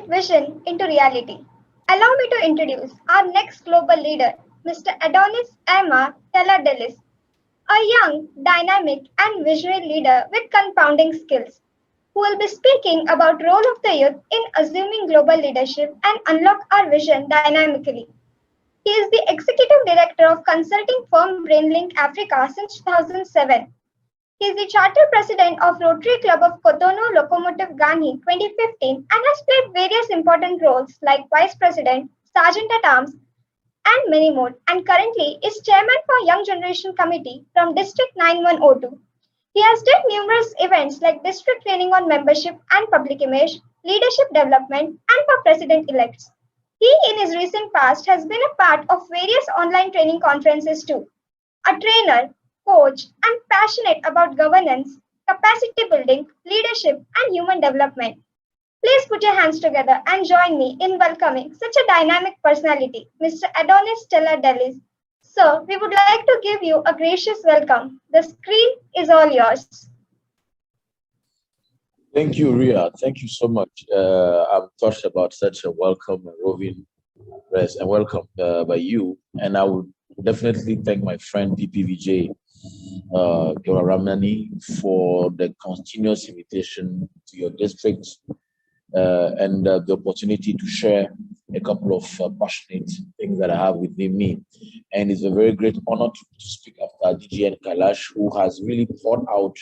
translate vision into reality. Allow me to introduce our next global leader, Mr. Adonis Tella Delis, a young, dynamic, and visionary leader with compounding skills, who will be speaking about role of the youth in assuming global leadership and unlock our vision dynamically. He is the executive director of consulting firm BrainLink Africa since 2007. He is the charter president of Rotary Club of Cotonou Locomotive Gani 2015 and has played various important roles like vice president, sergeant at arms, and many more, and currently is chairman for Young Generation Committee from District 9102. He has done numerous events like district training on membership and public image, leadership development, and for president-elects. He, in his recent past, has been a part of various online training conferences too. A trainer, coach, and passionate about governance, capacity building, leadership, and human development. Please put your hands together and join me in welcoming such a dynamic personality, Mr. Adonis Tella Delis. Sir, we would like to give you a gracious welcome. The screen is all yours. Thank you, Ria. Thank you so much. I'm touched about such a welcome and roving press and welcome by you. And I would definitely thank my friend PPVJ Ramani for the continuous invitation to your district and the opportunity to share a couple of passionate things that I have within me. And it's a very great honor to speak after DGN Kailash, who has really poured out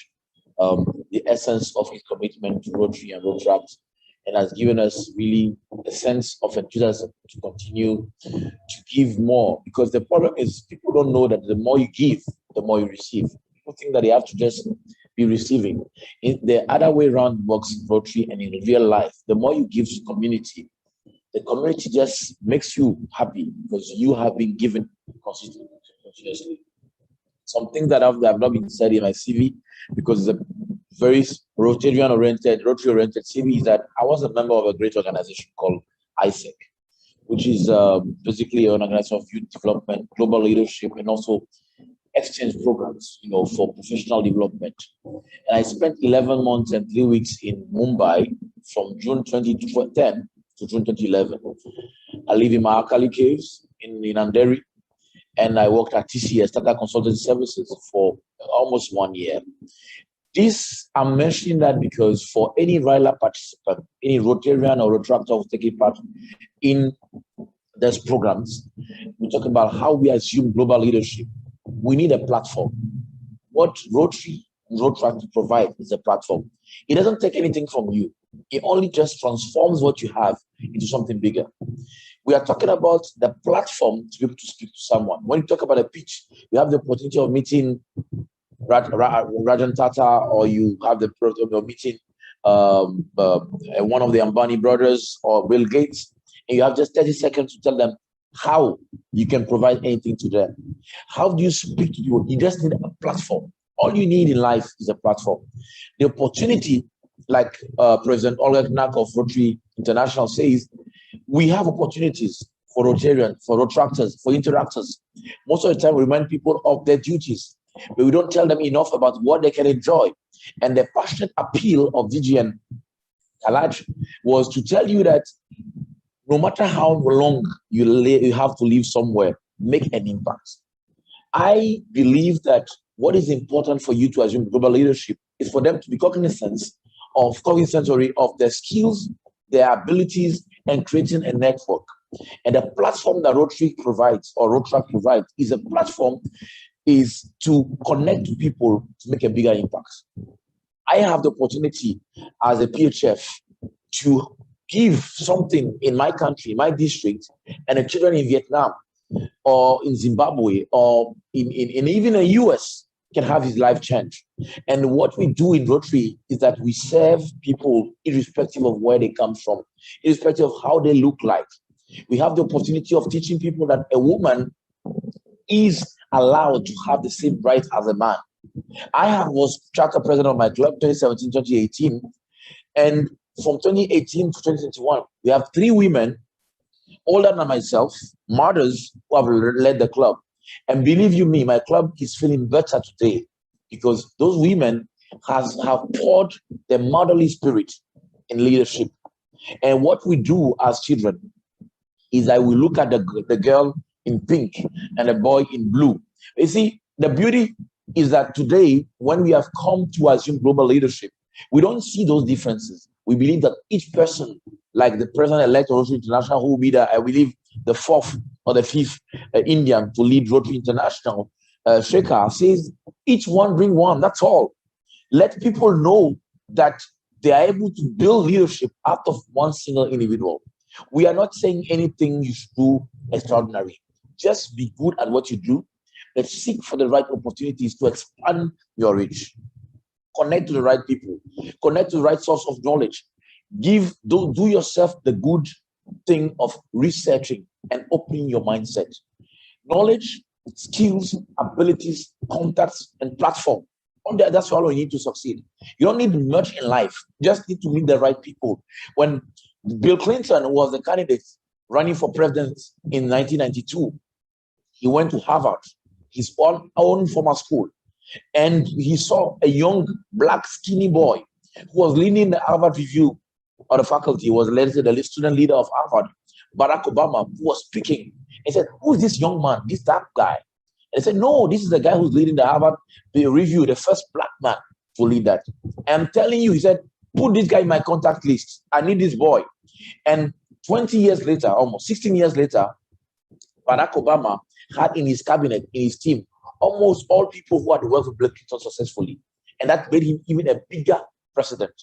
the essence of his commitment to Rotary and Rotaract, and has given us really a sense of enthusiasm to continue to give more. Because the problem is people don't know that the more you give, the more you receive. People think that they have to just be receiving. The other way around works in Rotary and in real life. The more you give to the community just makes you happy because you have been given consistently, continuously. Something that have not been said in my CV, because it's a very Rotary-oriented CV, is that I was a member of a great organization called ISEC, which is basically an organization of youth development, global leadership, and also exchange programs, for professional development. And I spent 11 months and 3 weeks in Mumbai from June 2010 to June 2011. I live in Mahakali Caves in Andheri. And I worked at TCS, Tata Consultancy Services, for almost 1 year. I'm mentioning that because for any RYLA participant, any Rotarian or Rotaract who's taking part in these programs, we talk about how we assume global leadership. We need a platform. What Rotary and Rotaract provide is a platform. It doesn't take anything from you. It only just transforms what you have into something bigger. We are talking about the platform to be able to speak to someone. When you talk about a pitch, you have the opportunity of meeting Rajan Tata, or you have the opportunity of meeting one of the Ambani brothers or Bill Gates, and you have just 30 seconds to tell them how you can provide anything to them. How do you speak to people? You just need a platform. All you need in life is a platform. The opportunity, like President Ulhasnagar of Rotary International says, we have opportunities for Rotarians, for Rotaractors, for interactors. Most of the time, we remind people of their duties, but we don't tell them enough about what they can enjoy. And the passionate appeal of DGN Kalaj was to tell you that no matter how long you have to live somewhere, make an impact. I believe that what is important for you to assume global leadership is for them to be cognizant of their skills, their abilities, and creating a network. And the platform that Rotary provides or Rotaract provides is a platform is to connect to people to make a bigger impact. I have the opportunity as a PHF to give something in my country, my district, and the children in Vietnam or in Zimbabwe or in even the US can have his life change. And what we do in Rotary is that we serve people irrespective of where they come from, irrespective of how they look like. We have the opportunity of teaching people that a woman is allowed to have the same rights as a man. I was charter president of my club 2017-2018, and from 2018 to 2021, we have 3 women older than myself, mothers who have led the club. And believe you me, my club is feeling better today because those women have poured their motherly spirit in leadership. And what we do as children is that we look at the girl in pink and the boy in blue. You see, the beauty is that today, when we have come to assume global leadership, we don't see those differences. We believe that each person, like the president-elect of Rotary International, who will be the, I believe, the fourth or the fifth Indian to lead Rotary International, Shekhar, says each one bring one, that's all. Let people know that they are able to build leadership out of one single individual. We are not saying anything you should do extraordinary. Just be good at what you do. Let's seek for the right opportunities to expand your reach. Connect to the right people. Connect to the right source of knowledge. Do yourself the good thing of researching and opening your mindset. Knowledge, skills, abilities, contacts, and platform. That's all you need to succeed. You don't need much in life. You just need to meet the right people. When Bill Clinton was the candidate running for president in 1992, he went to Harvard, his own former school, and he saw a young black skinny boy who was leading the Harvard review of the faculty, was the student leader of Harvard, Barack Obama, who was speaking. He said, "Who is this young man, this dark guy?" And he said, "No, this is the guy who's leading the Harvard review, the first black man to lead that. I'm telling you," he said, "put this guy in my contact list. I need this boy." And 20 years later, almost 16 years later, Barack Obama had in his cabinet, in his team, almost all people who had worked with Bill Clinton successfully. And that made him even a bigger president.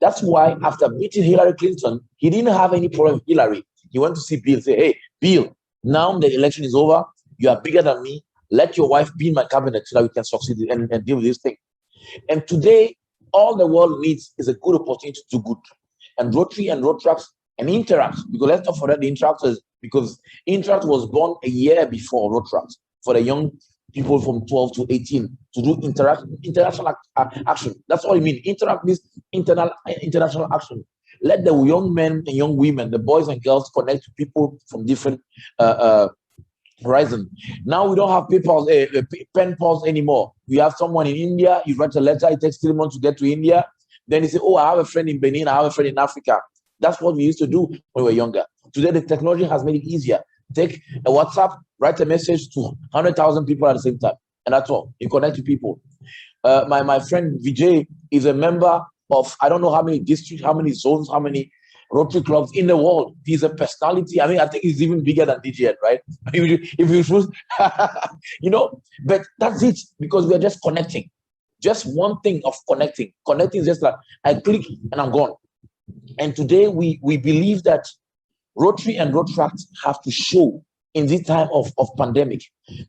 That's why after meeting Hillary Clinton, he didn't have any problem with Hillary. He went to see Bill and say, "Hey, Bill, now the election is over. You are bigger than me. Let your wife be in my cabinet so that we can succeed and deal with this thing." And today, all the world needs is a good opportunity to do good. And Rotary and Rotaract and Interact, because let's not forget the Interactors, because Interact was born a year before Rotaract for the young people from 12 to 18 to do international action. That's all it means. Interact means international action. Let the young men and young women, the boys and girls, connect to people from different horizon. Now we don't have pen pals anymore. We have someone in India, you write a letter, it takes 3 months to get to India. Then you say, "Oh, I have a friend in Benin, I have a friend in Africa." That's what we used to do when we were younger. Today, the technology has made it easier. Take a WhatsApp, write a message to 100,000 people at the same time, and that's all. You connect to people. My friend Vijay is a member of, I don't know how many districts, how many zones, how many Rotary clubs in the world. He's a personality. I mean, I think he's even bigger than DGN, right? If you choose, you know, but that's it, because we're just connecting. Just one thing of connecting. Connecting is just like, I click and I'm gone. And today we believe that Rotary and Rotaract have to show in this time of pandemic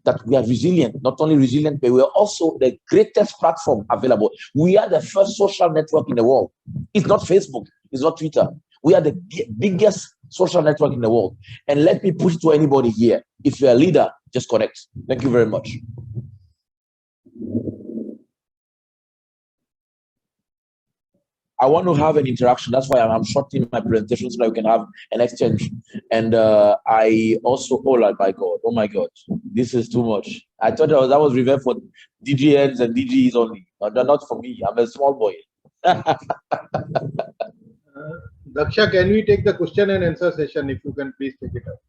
that we are resilient, not only resilient, but we are also the greatest platform available. We are the first social network in the world. It's not Facebook, it's not Twitter. We are the biggest social network in the world. And let me push to anybody here. If you're a leader, just connect. Thank you very much. I want to have an interaction. That's why I'm shortening my presentation so that we can have an exchange. And I also, oh my God, this is too much. I thought that was reserved for DGNs and DGs only. Not for me. I'm a small boy. Daksha, can we take the question and answer session? If you can please take it up.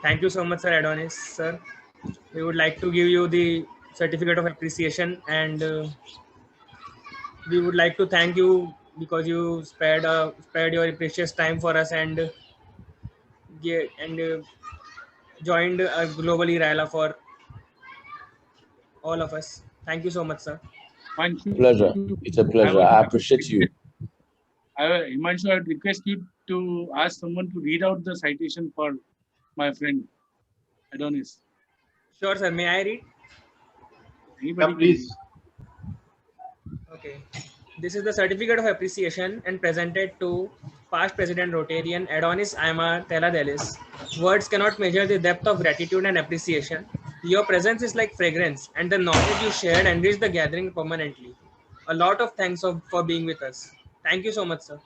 Thank you so much, Sir Adonis, sir. We would like to give you the certificate of appreciation, and we would like to thank you because you spared your precious time for us and joined globally RYLA for all of us. Thank you so much, sir. Thank you. Pleasure. It's a pleasure. I appreciate you. Himanshu, I would request you to ask someone to read out the citation for my friend Adonis. Sure, sir. May I read? Yeah, please. Okay. This is the certificate of appreciation and presented to past President Rotarian Adonis Tella Delis. Words cannot measure the depth of gratitude and appreciation. Your presence is like fragrance, and the knowledge you shared enriched the gathering permanently. A lot of thanks for being with us. Thank you so much, sir.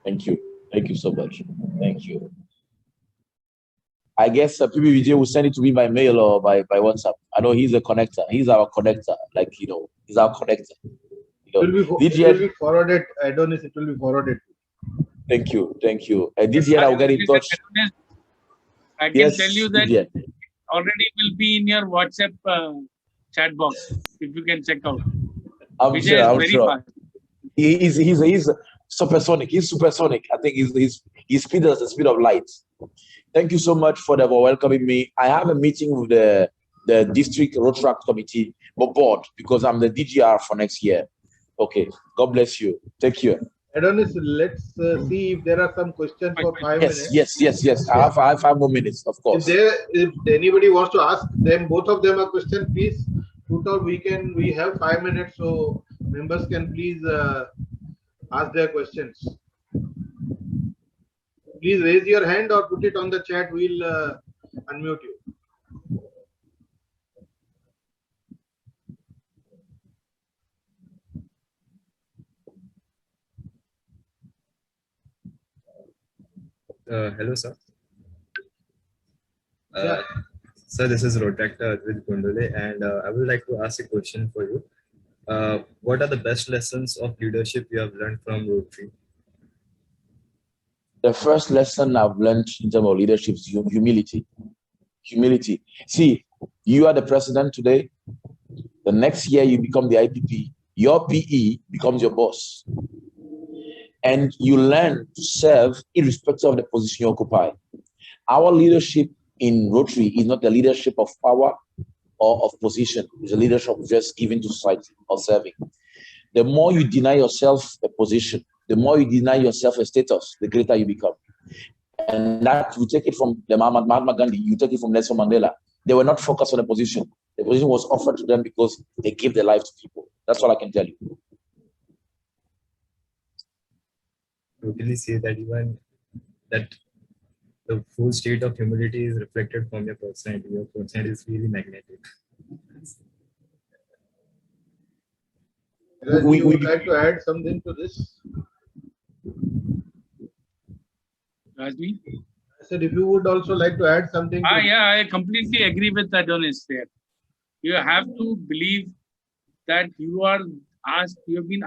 Thank you. Thank you so much. Thank you. I guess PB Vijay will send it to me by mail or by WhatsApp. I know he's a connector. He's our connector. Like, he's our connector. It will be forwarded, Adonis. It will be forwarded. Thank you. DGN, I'll get in touch. I can tell you that it already will be in your WhatsApp chat box, if you can check out. I'm sure. Fast. He's supersonic. He's supersonic. I think his speed is the speed of light. Thank you so much for welcoming me. I have a meeting with the district Rotaract committee board because I'm the DGR for next year. Okay. God bless you. Take care. Adonis, let's see if there are some questions for 5 minutes. Yes. I have 5 more minutes, of course. If anybody wants to ask them, both of them a question, please put out. We have 5 minutes, so members can please ask their questions. Please raise your hand or put it on the chat. We'll unmute you. Hello, sir. Sir, this is Rotaract with Gondole, and I would like to ask a question for you. What are the best lessons of leadership you have learned from Rotary? The first lesson I've learned in terms of leadership is humility. Humility. See, you are the president today. The next year you become the IPP. Your PE becomes your boss. And you learn to serve irrespective of the position you occupy. Our leadership in Rotary is not the leadership of power or of position. It's a leadership of just giving to society or serving. The more you deny yourself a position, the more you deny yourself a status, the greater you become. And that you take it from the Mahatma Gandhi, you take it from Nelson Mandela. They were not focused on the position. The position was offered to them because they gave their life to people. That's all I can tell you. Totally say that even that the full state of humility is reflected from your personality. Your personality is really magnetic. We would like to add something to this. Rajvi? I said, if you would also like to add something. Yeah, I completely agree with Adonis there. You have to believe that you have been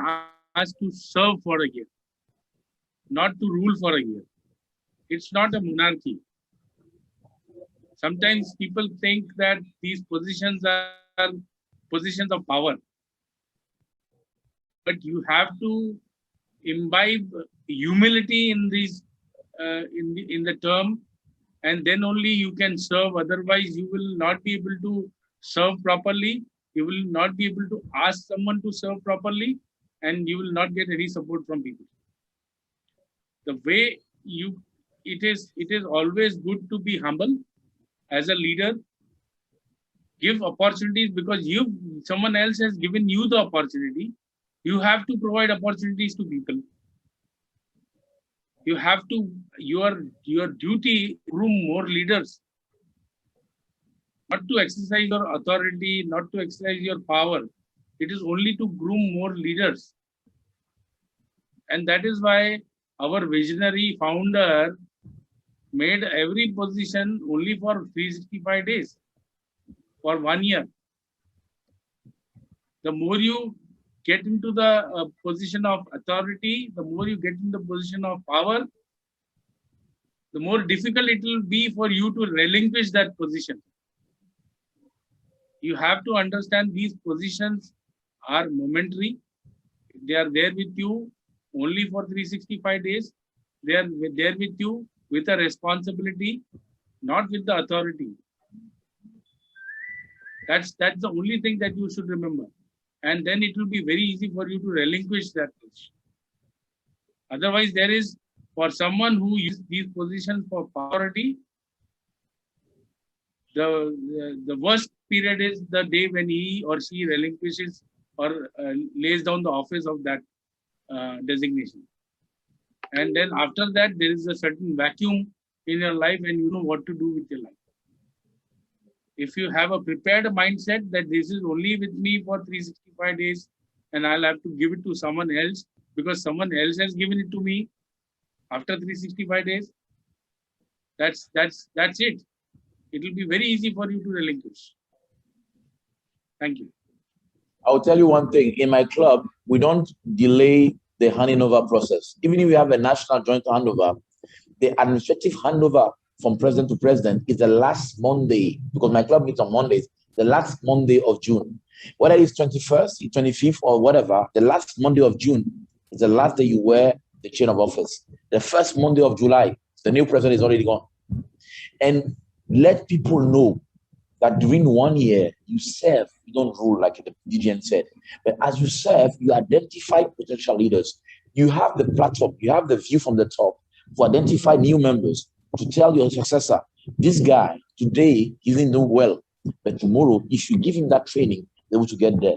asked to serve for a year, not to rule for a year. It's not a monarchy. Sometimes people think that these positions are positions of power. But you have to imbibe humility in these in the term, and then only you can serve. Otherwise, you will not be able to serve properly. You will not be able to ask someone to serve properly, and you will not get any support from people. The way it is always good to be humble as a leader. Give opportunities because someone else has given you the opportunity. You have to provide opportunities to people. You have to, your duty, groom more leaders. Not to exercise your authority, not to exercise your power. It is only to groom more leaders. And that is why our visionary founder made every position only for 365 days, for 1 year. The more you get into the position of authority, the more you get in the position of power, the more difficult it will be for you to relinquish that position. You have to understand these positions are momentary. They are there with you only for 365 days. They are there with you with a responsibility, not with the authority. That's the only thing that you should remember. And then it will be very easy for you to relinquish that position. Otherwise, there is, for someone who uses these positions for authority, the worst period is the day when he or she relinquishes or lays down the office of that designation. And then after that, there is a certain vacuum in your life and you know what to do with your life. If you have a prepared mindset that this is only with me for 365 days and I'll have to give it to someone else because someone else has given it to me after 365 days, that's it. it will be very easy for you to relinquish. Thank you. I'll tell you one thing. In my club, we don't delay the handing over process. Even if we have a national joint handover, the administrative handover from president to president is the last Monday, because my club meets on Mondays, the last Monday of June. Whether it's 21st, 25th, or whatever, the last Monday of June is the last day you wear the chain of office. The first Monday of July, the new president is already gone. And let people know that during 1 year, you serve, you don't rule, like the DGN said. But as you serve, you identify potential leaders. You have the platform, you have the view from the top to identify new members, to tell your successor, this guy, today, he didn't do well, but tomorrow, if you give him that training, they're able to get there.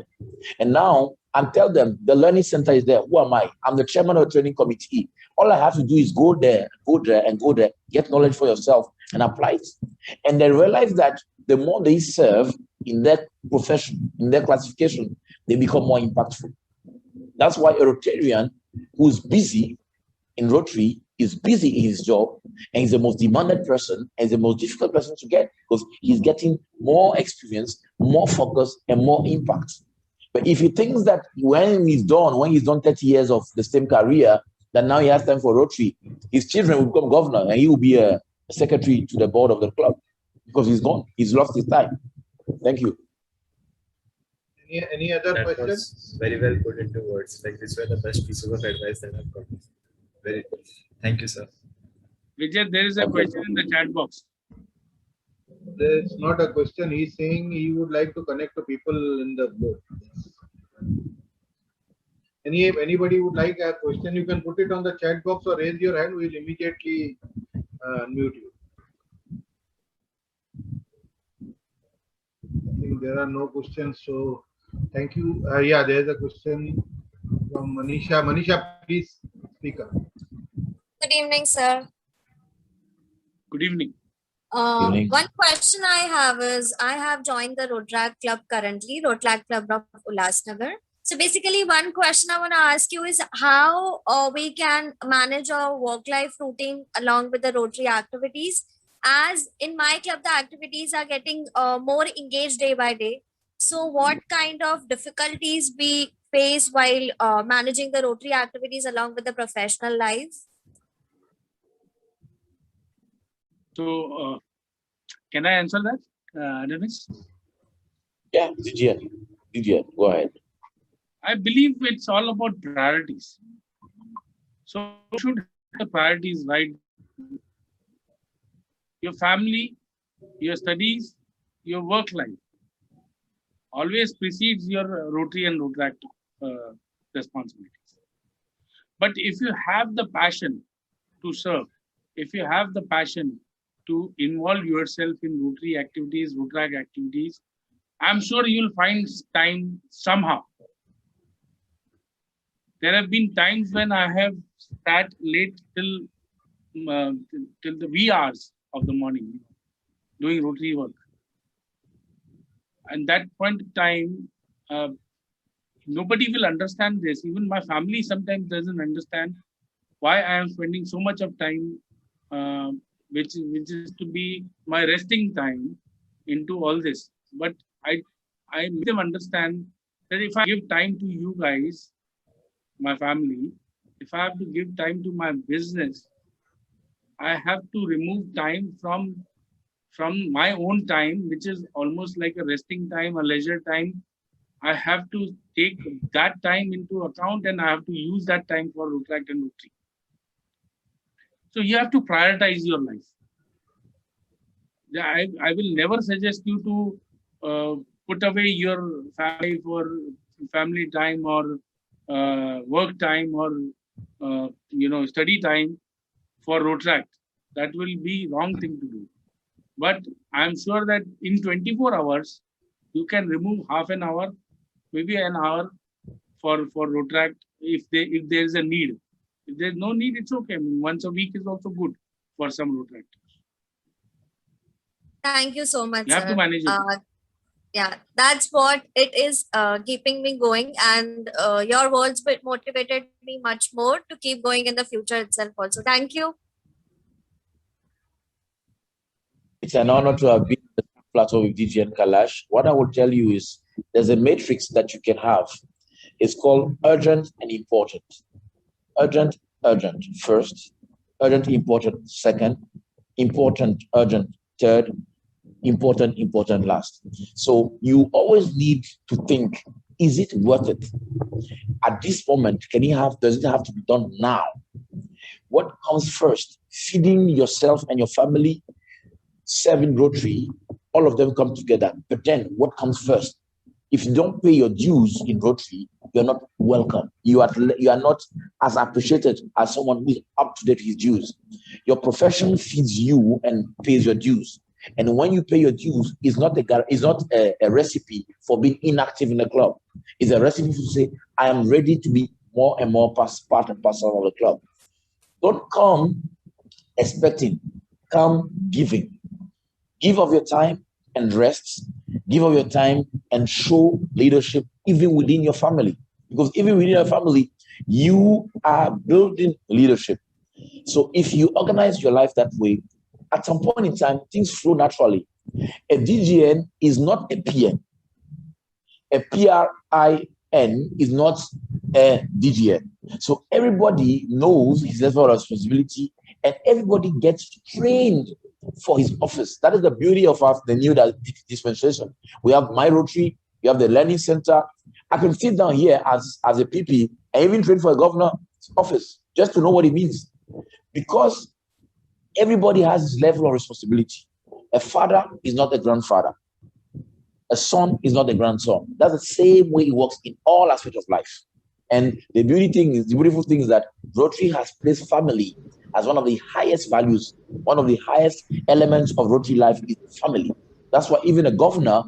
And now, and tell them, the learning center is there. Who am I? I'm the chairman of the training committee. All I have to do is go there, get knowledge for yourself, and apply it. And they realize that the more they serve in their profession, in their classification, they become more impactful. That's why a Rotarian who's busy in Rotary is busy in his job, and he's the most demanded person and the most difficult person to get, because he's getting more experience, more focus, and more impact. But if he thinks that when he's done 30 years of the same career, that now he has time for Rotary, his children will become governor and he will be a secretary to the board of the club, because he's gone. He's lost his time. Thank you. Any other That questions? was very well put into words. Like, these were the best pieces of advice that I've got. Very good. Thank you, sir. Vijay, there is a question in the chat box. There's not a question. He's saying he would like to connect to people in the board. Anybody would like a question, you can put it on the chat box or raise your hand. We'll immediately unmute you. I think there are no questions, so thank you. Yeah, there's a question from Manisha. Manisha, please speak up. Good evening, sir. Good evening. Evening. One question I have is, I have joined the Rotaract Club currently, Rotaract Club of Ulhasnagar. So basically, one question I want to ask you is how we can manage our work-life routine along with the Rotary activities. As in my club, the activities are getting more engaged day by day. So what kind of difficulties we face while managing the Rotary activities along with the professional life? So, can I answer that, Adonis? Yeah, DGN, go ahead. I believe it's all about priorities. So, you should have the priorities right. Your family, your studies, your work life always precedes your Rotary and Rotaract responsibilities. But if you have the passion to serve, if you have the passion to involve yourself in Rotary activities, Rotaract activities, I'm sure you'll find time somehow. There have been times when I have sat late till the wee hours of the morning doing Rotary work. And that point of time, nobody will understand this. Even my family sometimes doesn't understand why I am spending so much of time, which is to be my resting time, into all this. But I make them understand that if I give time to you guys, my family, if I have to give time to my business, I have to remove time from my own time, which is almost like a resting time, a leisure time. I have to take that time into account, and I have to use that time for Rotaract and Rotary. So you have to prioritize your life. I will never suggest you to put away your family for family time or work time or study time for Rotaract. That will be wrong thing to do. But I'm sure that in 24 hours, you can remove half an hour, maybe an hour for Rotaract if there is a need. If there's no need, it's okay. I mean, once a week is also good for some Rotaractors. Thank you so much, You have to manage it. Yeah, that's what it is keeping me going, and your words motivated me much more to keep going in the future itself also. Thank you. It's an honor to have been on the platform with DG and Kalash. What I will tell you is there's a matrix that you can have. It's called urgent and important. Urgent, urgent first, urgent, important second, important, urgent third, important, important last. So you always need to think, is it worth it? At this moment, does it have to be done now? What comes first? Feeding yourself and your family, serving Rotary, all of them come together. But then what comes first? If you don't pay your dues in Rotary, you're not welcome. You are not as appreciated as someone who is up to date with his dues. Your profession feeds you and pays your dues. And when you pay your dues, it's not a recipe for being inactive in the club. It's a recipe to say, I am ready to be more and more part and parcel of the club. Don't come expecting, come giving. Give of your time and rest. Give of your time and show leadership even within your family. Because even within your family, you are building leadership. So if you organize your life that way, at some point in time, things flow naturally. A DGN is not a PN. A PRIN is not a DGN. So everybody knows his level of responsibility and everybody gets trained for his office. That is the beauty of the new dispensation. We have My Rotary, we have the Learning Center. I can sit down here as a PP and even train for a governor's office just to know what it means. Because everybody has his level of responsibility. A father is not a grandfather. A son is not a grandson. That's the same way it works in all aspects of life. And the beautiful thing is that Rotary has placed family as one of the highest values, one of the highest elements of Rotary life is family. That's why even a governor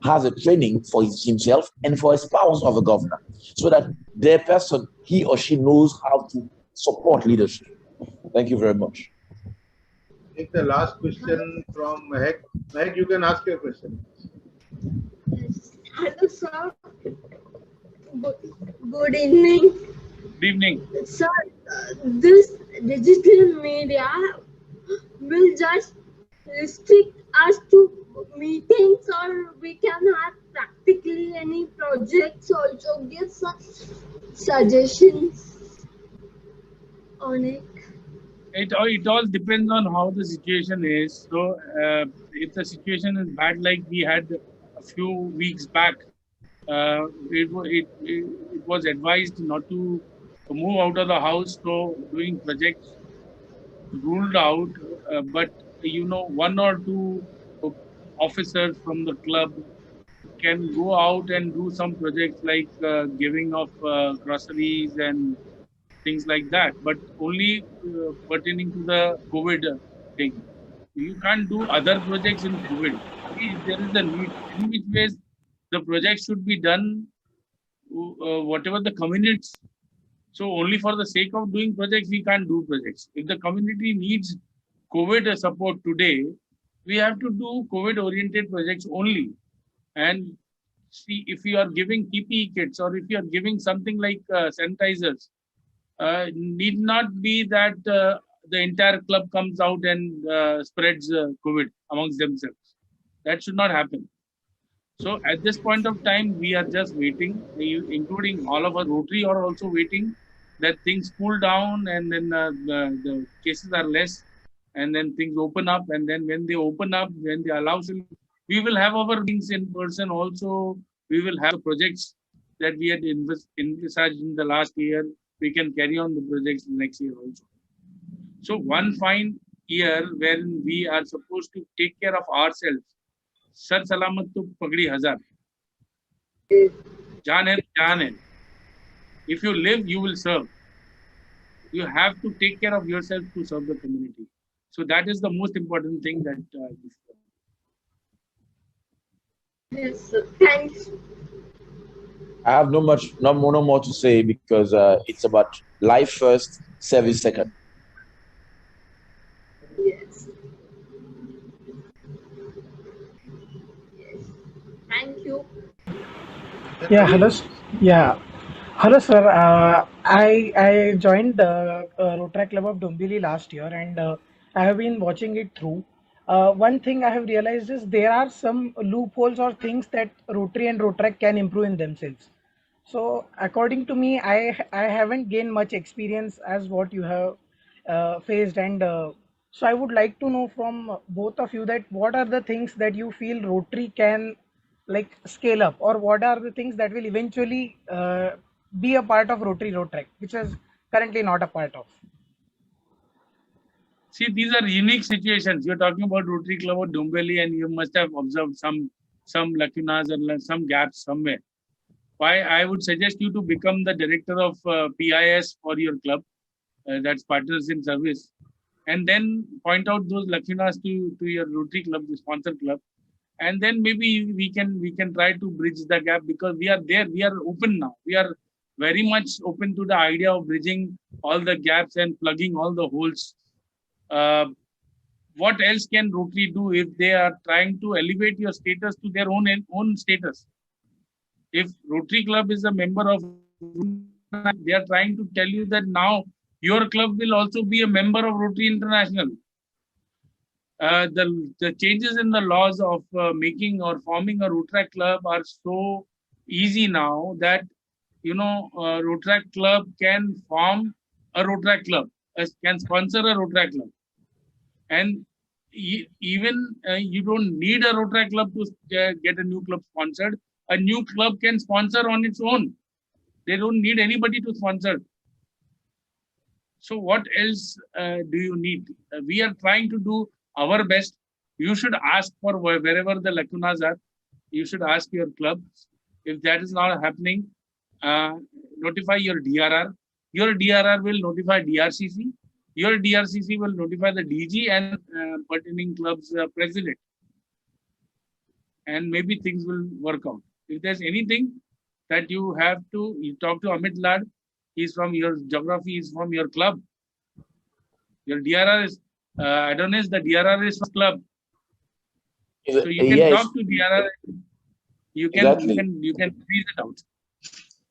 has a training for himself and for a spouse of a governor, so that their person, he or she knows how to support leadership. Thank you very much. Take the last question from Mehak. Mehak, you can ask your question. Hello, sir. Good evening. Good evening. Sir, this digital media will just restrict us to meetings, or we can have practically any projects also. Give some suggestions on it. It all depends on how the situation is. So if the situation is bad, like we had a few weeks back, it was advised not to move out of the house. So doing projects ruled out, but one or two officers from the club can go out and do some projects like giving of groceries and things like that, but only pertaining to the COVID thing. You can't do other projects in COVID. If there is a need, in which ways the project should be done, whatever the community. So only for the sake of doing projects, we can't do projects. If the community needs COVID support today, we have to do COVID-oriented projects only. And see, if you are giving PPE kits or if you are giving something like sanitizers, need not be that the entire club comes out and spreads COVID amongst themselves. That should not happen. So at this point of time, we are just waiting, including all of us Rotary are also waiting that things cool down and then the cases are less and then things open up. And then when they open up, when they allow, we will have our things in person also. We will have projects that we had envisaged in the last year. We can carry on the projects next year also. So one fine year wherein we are supposed to take care of ourselves. Sar salamat to pagdi hazar. Jaan hai, jaan hai. If you live, you will serve. You have to take care of yourself to serve the community. So that is the most important thing that Yes, sir. Thanks. I have no more to say because it's about life first, service second. Yes. Yes. Thank you. Yeah, hello. Yeah, hello, sir. I joined the Rotaract Club of Dombili last year, and I have been watching it through. one thing I have realized is there are some loopholes or things that Rotary and Rotaract can improve in themselves. So according to me, I haven't gained much experience as what you have faced, and so I would like to know from both of you that what are the things that you feel Rotary can like scale up, or what are the things that will eventually be a part of Rotary Rotaract, which is currently not a part of. See, these are unique situations. You're talking about Rotary Club of Dombeli, and you must have observed some lacunas and some gaps somewhere. Why I would suggest you to become the director of PIS for your club, that's Partners in Service, and then point out those lacunas to your Rotary Club, the sponsor club, and then maybe we can try to bridge the gap, because we are there. We are open now. We are very much open to the idea of bridging all the gaps and plugging all the holes. What else can Rotary do if they are trying to elevate your status to their own status? If Rotary Club is a member of, they are trying to tell you that now your club will also be a member of Rotary International. The changes in the laws of making or forming a Rotaract club are so easy now that, you know, Rotaract club can form a Rotaract club, can sponsor a Rotaract club. And even you don't need a Rotaract club to get a new club sponsored. A new club can sponsor on its own. They don't need anybody to sponsor. So what else do you need? We are trying to do our best. You should ask for wherever the lacunas are. You should ask your clubs. If that is not happening, notify your DRR. Your DRR will notify DRCC. Your DRCC will notify the DG and pertaining club's president. And maybe things will work out. If there's anything that you have to, you talk to Amit Lad. He's from your geography, he's from your club. Your DRR is Adonis, the DRR is from club. So you can talk to DRR. You can freeze it out.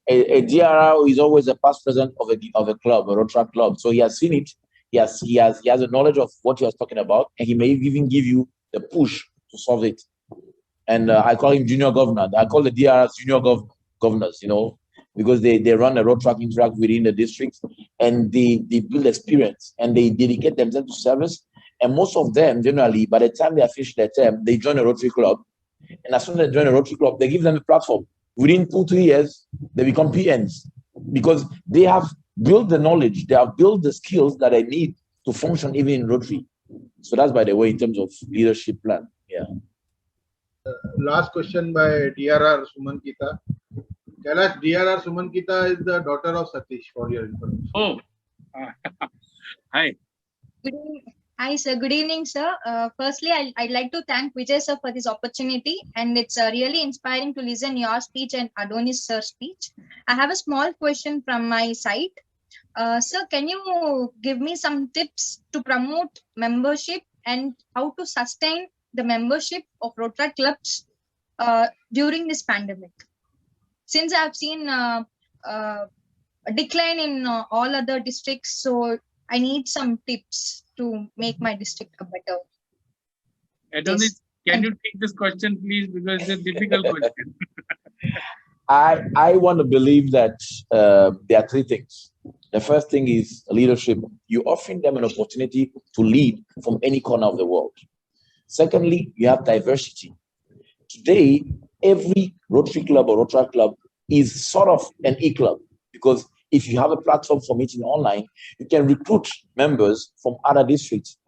A DRR is always a past president of a club, a Rotaract club. So he has seen it. He has a knowledge of what you are talking about, and he may even give you the push to solve it. And I call him junior governor. I call the DRRs junior governors, you know, because they run a Rotaract interact within the district, and they build experience, and they dedicate themselves to service. And most of them, generally, by the time they finish their term, they join a Rotary club. And as soon as they join a Rotary club, they give them a platform. Within 2-3 years, they become PNs, because they have built the knowledge, they have built the skills that they need to function even in Rotary. So that's, by the way, in terms of leadership plan. Yeah. Last question by DRR Sumankita. Kailash, DRR Sumankita is the daughter of Satish, for your information. Oh, hi. Hi, sir. Good evening, sir. Firstly, I'd like to thank Vijay, sir, for this opportunity. And it's really inspiring to listen your speech and Adonis, sir's speech. I have a small question from my side. Sir, can you give me some tips to promote membership and how to sustain the membership of Rotaract clubs during this pandemic? Since I've seen a decline in all other districts, so I need some tips to make my district a better. Adonis, can you take this question, please? Because it's a difficult question. I want to believe that there are three things. The first thing is leadership. You offering them an opportunity to lead from any corner of the world. Secondly, you have diversity. Today, every Rotary club or Rotaract club is sort of an e-club, because if you have a platform for meeting online, you can recruit members from other districts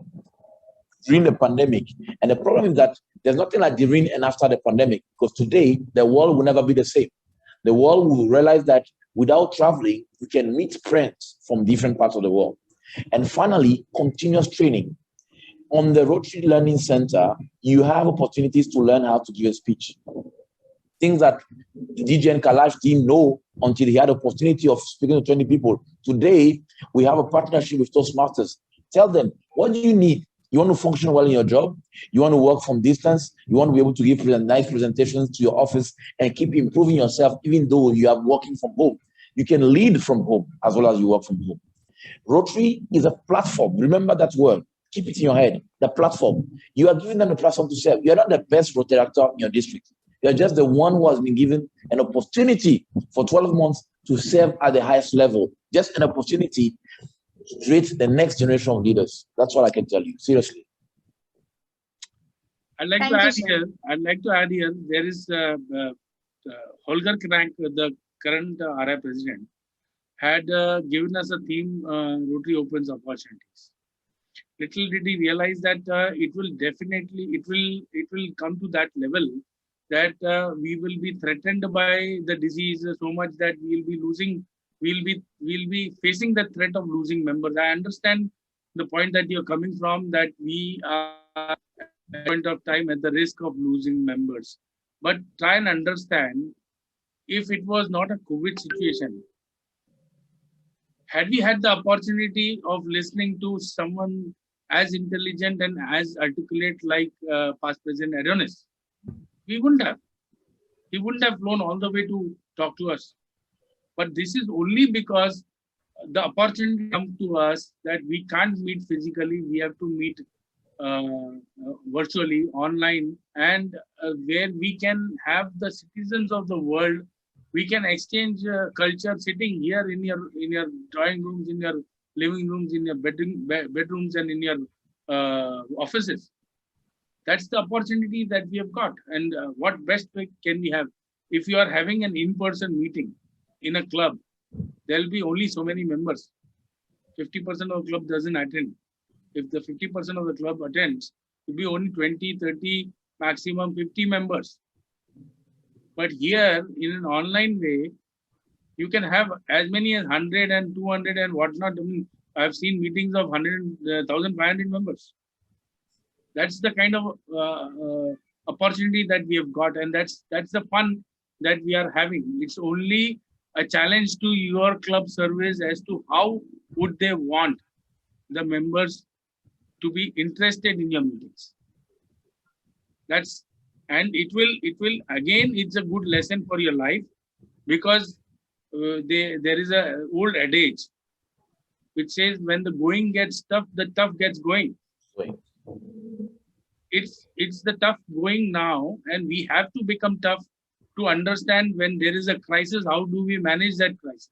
during the pandemic. And the problem is that there's nothing like during and after the pandemic, because today the world will never be the same. The world will realize that without traveling, we can meet friends from different parts of the world. And finally, continuous training. On the Rotary Learning Center, you have opportunities to learn how to give a speech. Things that the DJ and Kailash didn't know until he had the opportunity of speaking to 20 people. Today, we have a partnership with Toastmasters. Tell them, what do you need? You want to function well in your job? You want to work from distance? You want to be able to give nice presentations to your office and keep improving yourself even though you are working from home. You can lead from home as well as you work from home. Rotary is a platform. Remember that word. Keep it in your head. The platform. You are giving them a platform to serve. You're not the best Rotaractor in your district. You're just the one who has been given an opportunity for 12 months to serve at the highest level. Just an opportunity to create the next generation of leaders. That's what I can tell you. Seriously. I'd like to add here. There is Holger Krank, the current RI president, had given us a theme: Rotary opens opportunities. Little did he realize that it will come to that level that we will be threatened by the disease so much that we'll be facing the threat of losing members. I understand the point that you're coming from, that we are at a point of time at the risk of losing members. But try and understand, if it was not a COVID situation, had we had the opportunity of listening to someone as intelligent and as articulate like past President Adonis, we wouldn't have. He wouldn't have flown all the way to talk to us. But this is only because the opportunity comes to us that we can't meet physically. We have to meet virtually, online, and where we can have the citizens of the world. We can exchange culture sitting here in your drawing rooms, in your living rooms, in your bedrooms, and in your offices. That's the opportunity that we have got. And what best way can we have? If you are having an in-person meeting in a club, there'll be only so many members. 50% of the club doesn't attend. If the 50% of the club attends, it'll be only 20, 30, maximum 50 members. But here, in an online way, you can have as many as 100 and 200 and whatnot. I mean, I've seen meetings of 1,500 members. That's the kind of opportunity that we have got, and that's the fun that we are having. It's only a challenge to your club service as to how would they want the members to be interested in your meetings. And it will again, it's a good lesson for your life, because there is a old adage which says, when the going gets tough, the tough gets going. It's the tough going now, and we have to become tough to understand when there is a crisis, how do we manage that crisis?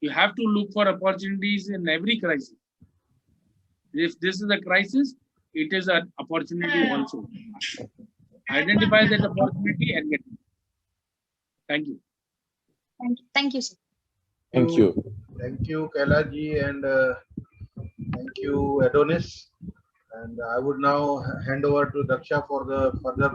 You have to look for opportunities in every crisis. If this is a crisis, it is an opportunity also. Identify that opportunity and get it. Thank you. Thank you, sir. Thank you. Thank you, Kailaji, and thank you, Adonis. And I would now hand over to Daksha for the further